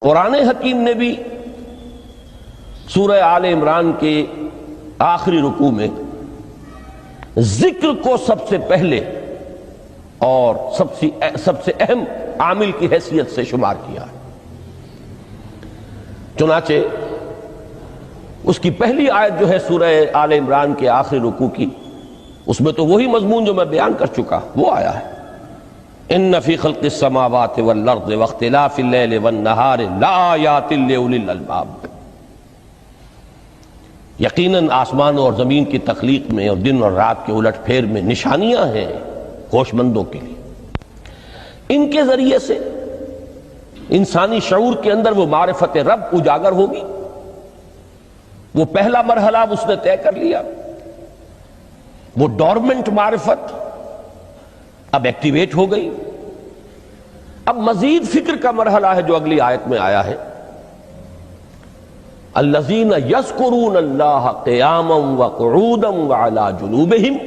قرآن حکیم نے بھی سورہ آل عمران کے آخری رکوع میں ذکر کو سب سے پہلے اور سب سے اہم عامل کی حیثیت سے شمار کیا ہے۔ چنانچہ اس کی پہلی آیت جو ہے سورہ آل عمران کے آخری رکوع کی، اس میں تو وہی مضمون جو میں بیان کر چکا وہ آیا ہے، ان فی خلق السماوات والارض واختلاف اللیل والنہار لآیات لأولی الالباب، یقیناً آسمانوں اور زمین کی تخلیق میں اور دن اور رات کے الٹ پھیر میں نشانیاں ہیں ہوش مندوں کے لیے۔ ان کے ذریعے سے انسانی شعور کے اندر وہ معرفت رب اجاگر ہوگی۔ وہ پہلا مرحلہ اس نے طے کر لیا، وہ ڈورمنٹ معرفت اب ایکٹیویٹ ہو گئی۔ اب مزید فکر کا مرحلہ ہے جو اگلی آیت میں آیا ہے، الذین یذکرون اللہ قیاما وقعودا وعلی جنوبہم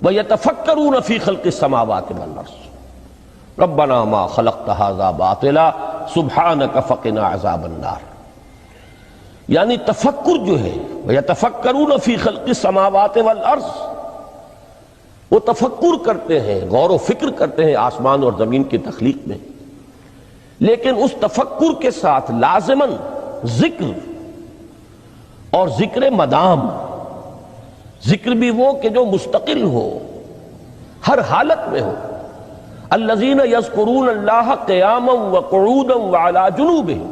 ویتفکرون فی خلق السماوات والارض ربنا ما خلقت ھذا باطلا سبحانک فقنا عذاب النار۔ یعنی تفکر جو ہے ویتفکرون فی خلق السماوات والارض، وہ تفکر کرتے ہیں، غور و فکر کرتے ہیں آسمان اور زمین کی تخلیق میں، لیکن اس تفکر کے ساتھ لازماً ذکر، اور ذکر مدام، ذکر بھی وہ کہ جو مستقل ہو، ہر حالت میں ہو۔ الذین یذکرون اللہ قیاما وقعودا وعلی جنوبہم،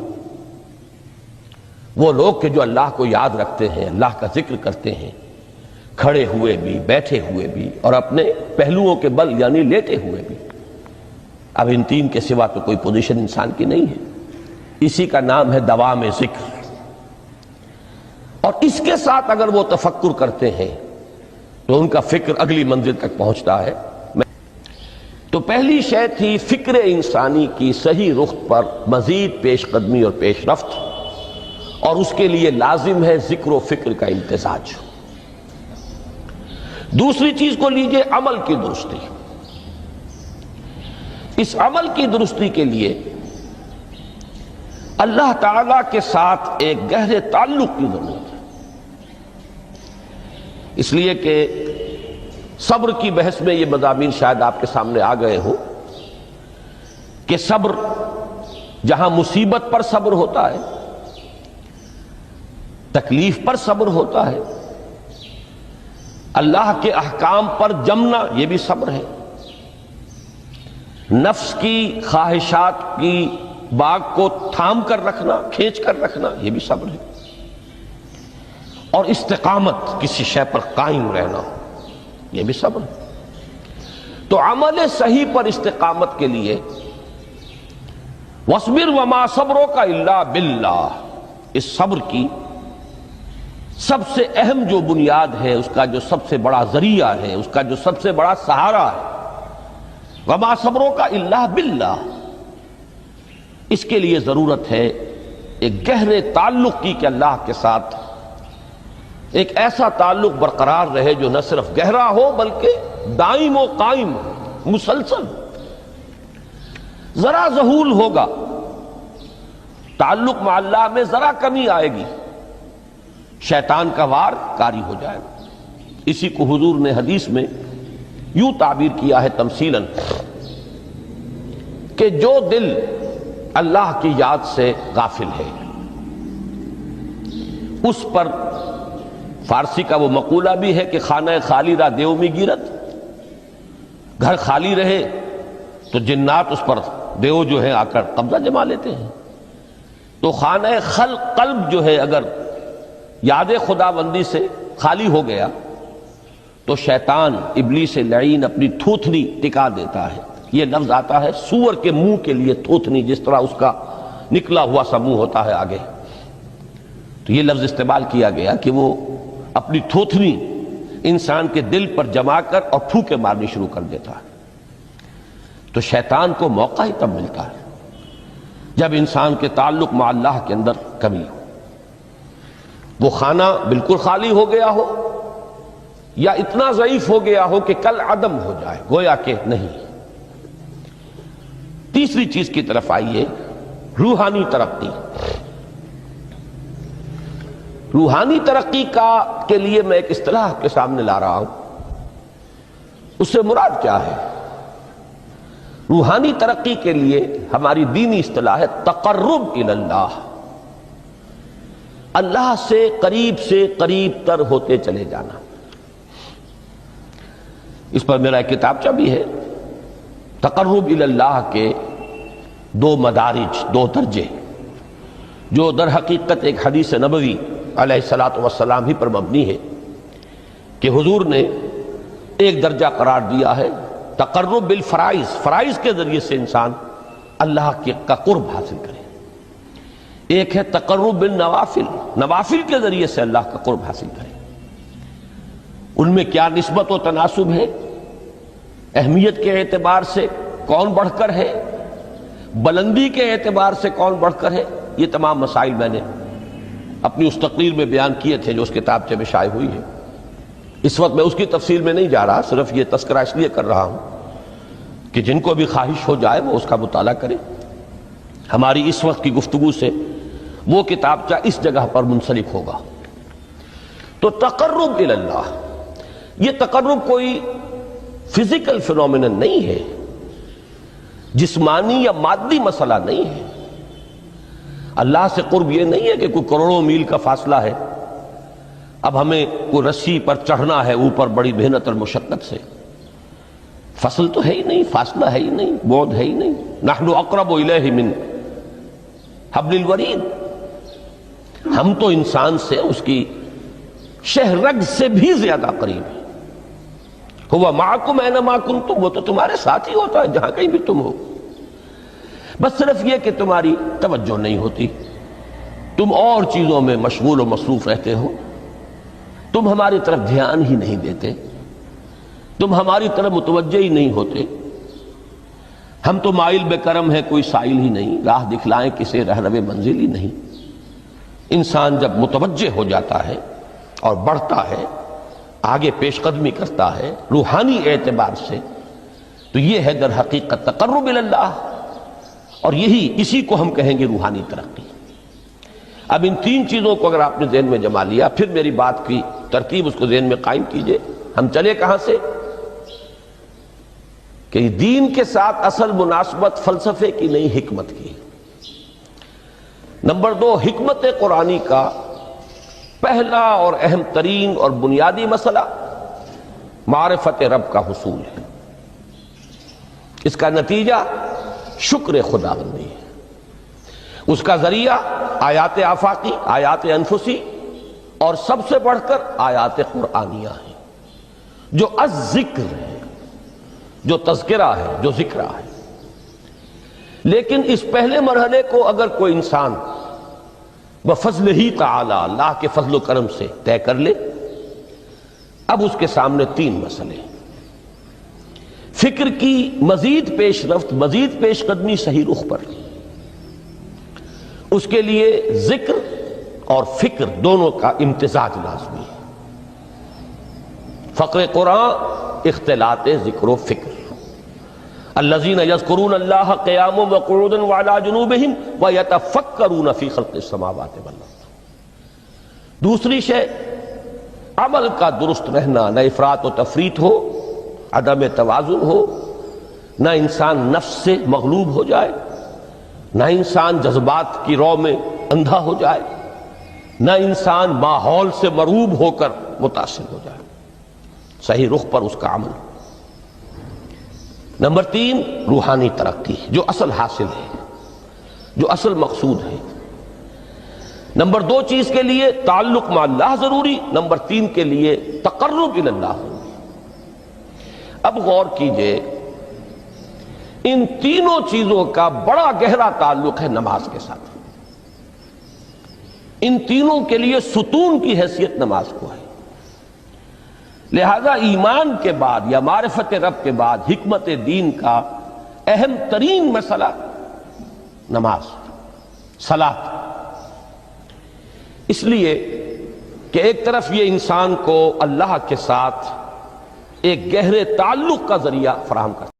وہ لوگ کہ جو اللہ کو یاد رکھتے ہیں، اللہ کا ذکر کرتے ہیں، کھڑے ہوئے بھی، بیٹھے ہوئے بھی، اور اپنے پہلوؤں کے بل یعنی لیٹے ہوئے بھی۔ اب ان تین کے سوا تو کوئی پوزیشن انسان کی نہیں ہے، اسی کا نام ہے دوام ذکر۔ اور اس کے ساتھ اگر وہ تفکر کرتے ہیں تو ان کا فکر اگلی منزل تک پہنچتا ہے۔ تو پہلی شے تھی فکر انسانی کی صحیح رخ پر مزید پیش قدمی اور پیش رفت، اور اس کے لیے لازم ہے ذکر و فکر کا امتزاج۔ دوسری چیز کو لیجئے عمل کی درستی۔ اس عمل کی درستی کے لیے اللہ تعالیٰ کے ساتھ ایک گہرے تعلق کی ضرورت ہے، اس لیے کہ صبر کی بحث میں یہ مضامین شاید آپ کے سامنے آ گئے ہوں کہ صبر، جہاں مصیبت پر صبر ہوتا ہے، تکلیف پر صبر ہوتا ہے، اللہ کے احکام پر جمنا یہ بھی صبر ہے، نفس کی خواہشات کی باغ کو تھام کر رکھنا، کھینچ کر رکھنا یہ بھی صبر ہے، اور استقامت، کسی شے پر قائم رہنا یہ بھی صبر ہے۔ تو عمل صحیح پر استقامت کے لیے وَاصْبِرْ وَمَا صَبْرُكَ إِلَّا بِاللَّهِ، اس صبر کی سب سے اہم جو بنیاد ہے، اس کا جو سب سے بڑا ذریعہ ہے، اس کا جو سب سے بڑا سہارا ہے، وَمَا صَبْرُكَ إِلَّا بِاللَّهِ، اس کے لیے ضرورت ہے ایک گہرے تعلق کی کہ اللہ کے ساتھ ایک ایسا تعلق برقرار رہے جو نہ صرف گہرا ہو بلکہ دائم و قائم، مسلسل۔ ذرا ذہول ہوگا تعلق مع اللہ میں، ذرا کمی آئے گی، شیطان کا وار کاری ہو جائے گا۔ اسی کو حضور نے حدیث میں یوں تعبیر کیا ہے تمثیلاً کہ جو دل اللہ کی یاد سے غافل ہے، اس پر فارسی کا وہ مقولہ بھی ہے کہ خانہ خالی را دیو میں گیرت، گھر خالی رہے تو جنات اس پر دیو جو ہے آ کر قبضہ جما لیتے ہیں۔ تو خانہ قلب جو ہے اگر یاد خدا بندی سے خالی ہو گیا تو شیطان ابلیس لعین اپنی تھوتنی ٹکا دیتا ہے۔ یہ لفظ آتا ہے سور کے منہ کے لیے تھوتنی، جس طرح اس کا نکلا ہوا سا منہ ہوتا ہے آگے، تو یہ لفظ استعمال کیا گیا کہ وہ اپنی تھوتنی انسان کے دل پر جما کر اور پھوکے مارنی شروع کر دیتا ہے۔ تو شیطان کو موقع ہی تب ملتا ہے جب انسان کے تعلق مع اللہ کے اندر کمی ہو، وہ خانہ بالکل خالی ہو گیا ہو یا اتنا ضعیف ہو گیا ہو کہ کل عدم ہو جائے، گویا کہ نہیں۔ تیسری چیز کی طرف آئیے روحانی ترقی. روحانی ترقی کے لیے میں ایک اصطلاح کے سامنے لا رہا ہوں. اس سے مراد کیا ہے؟ روحانی ترقی کے لیے ہماری دینی اصطلاح ہے تقرب الی اللہ. اللہ سے قریب تر ہوتے چلے جانا. اس پر میرا ایک کتابچہ بھی ہے. تقرب الی اللہ کے دو مدارج، دو درجے، جو در حقیقت ایک حدیث نبوی علیہ الصلاۃ والسلام ہی پر مبنی ہے کہ حضور نے ایک درجہ قرار دیا ہے تقرب بالفرائض، فرائض کے ذریعے سے انسان اللہ کا قرب حاصل کرے. ایک ہے تقرب بالنوافل، نوافل کے ذریعے سے اللہ کا قرب حاصل کرے. ان میں کیا نسبت و تناسب ہے، اہمیت کے اعتبار سے کون بڑھ کر ہے، بلندی کے اعتبار سے کون بڑھ کر ہے، یہ تمام مسائل میں نے اپنی اس تقریر میں بیان کیے تھے جو اس کتابچے میں شائع ہوئی ہے. اس وقت میں اس کی تفصیل میں نہیں جا رہا، صرف یہ تذکرہ اس لیے کر رہا ہوں کہ جن کو بھی خواہش ہو جائے وہ اس کا مطالعہ کرے. ہماری اس وقت کی گفتگو سے وہ کتابچہ اس جگہ پر منسلک ہوگا. تو تقرب الی اللہ، یہ تقرب کوئی فزیکل فینومینن نہیں ہے، جسمانی یا مادی مسئلہ نہیں ہے. اللہ سے قرب یہ نہیں ہے کہ کوئی کروڑوں میل کا فاصلہ ہے، اب ہمیں کوئی رسی پر چڑھنا ہے اوپر بڑی محنت اور مشقت سے. فصل تو ہے ہی نہیں، فاصلہ ہے ہی نہیں، بعد ہے ہی نہیں. نحن اقرب الیہ من حبل الورید، ہم تو انسان سے اس کی شہرگ سے بھی زیادہ قریب ہیں. ہوا معکم اینما کنتم، وہ تو تمہارے ساتھ ہی ہوتا ہے جہاں کہیں بھی تم ہو. بس صرف یہ کہ تمہاری توجہ نہیں ہوتی، تم اور چیزوں میں مشغول و مصروف رہتے ہو، تم ہماری طرف دھیان ہی نہیں دیتے، تم ہماری طرف متوجہ ہی نہیں ہوتے. ہم تو مائل بے کرم ہے، کوئی سائل ہی نہیں، راہ دکھلائیں کسے رہنو منزل ہی نہیں. انسان جب متوجہ ہو جاتا ہے اور بڑھتا ہے، آگے پیش قدمی کرتا ہے روحانی اعتبار سے، تو یہ ہے در حقیقت تقرب الی اللہ، اور اسی کو ہم کہیں گے روحانی ترقی. اب ان تین چیزوں کو اگر آپ نے ذہن میں جما لیا، پھر میری بات کی ترتیب اس کو ذہن میں قائم کیجئے. ہم چلے کہاں سے؟ کہ دین کے ساتھ اصل مناسبت فلسفے کی نہیں، حکمت کی. نمبر 2، حکمت قرآنی کا پہلا اور اہم ترین اور بنیادی مسئلہ معرفت رب کا حصول ہے. اس کا نتیجہ شکر خداوندی ہے. اس کا ذریعہ آیات آفاقی، آیات انفسی، اور سب سے بڑھ کر آیات قرآنیہ ہیں جو الذکر ہے، جو تذکرہ ہے، جو ذکرہ ہے. لیکن اس پہلے مرحلے کو اگر کوئی انسان بفضل ہی تعالی، اللہ کے فضل و کرم سے طے کر لے، اب اس کے سامنے تین مسئلے. فکر کی مزید پیش رفت، مزید پیش قدمی صحیح رخ پر. اس کے لیے ذکر اور فکر دونوں کا امتزاج لازمی ہے. فقر قرآن اختلاط ذکر و فکر. الذین یذکرون اللہ قیاما وقعودا وعلی جنوبہم ویتفکرون فی خلق السماوات والارض. دوسری شے عمل کا درست رہنا، نہ افراط و تفریط ہو، عدم توازن ہو، نہ انسان نفس سے مغلوب ہو جائے، نہ انسان جذبات کی رو میں اندھا ہو جائے، نہ انسان ماحول سے مرعوب ہو کر متاثر ہو جائے. صحیح رخ پر اس کا عمل. نمبر 3، روحانی ترقی، جو اصل حاصل ہے، جو اصل مقصود ہے. نمبر 2 چیز کے لیے تعلق مع اللہ ضروری، نمبر 3 کے لیے تقرب الی اللہ ضروری. اب غور کیجئے، ان تینوں چیزوں کا بڑا گہرا تعلق ہے نماز کے ساتھ. ان تینوں کے لیے ستون کی حیثیت نماز کو ہے. لہذا ایمان کے بعد یا معرفت رب کے بعد حکمت دین کا اہم ترین مسئلہ نماز، صلاۃ. اس لیے کہ ایک طرف یہ انسان کو اللہ کے ساتھ ایک گہرے تعلق کا ذریعہ فراہم کرتا ہے.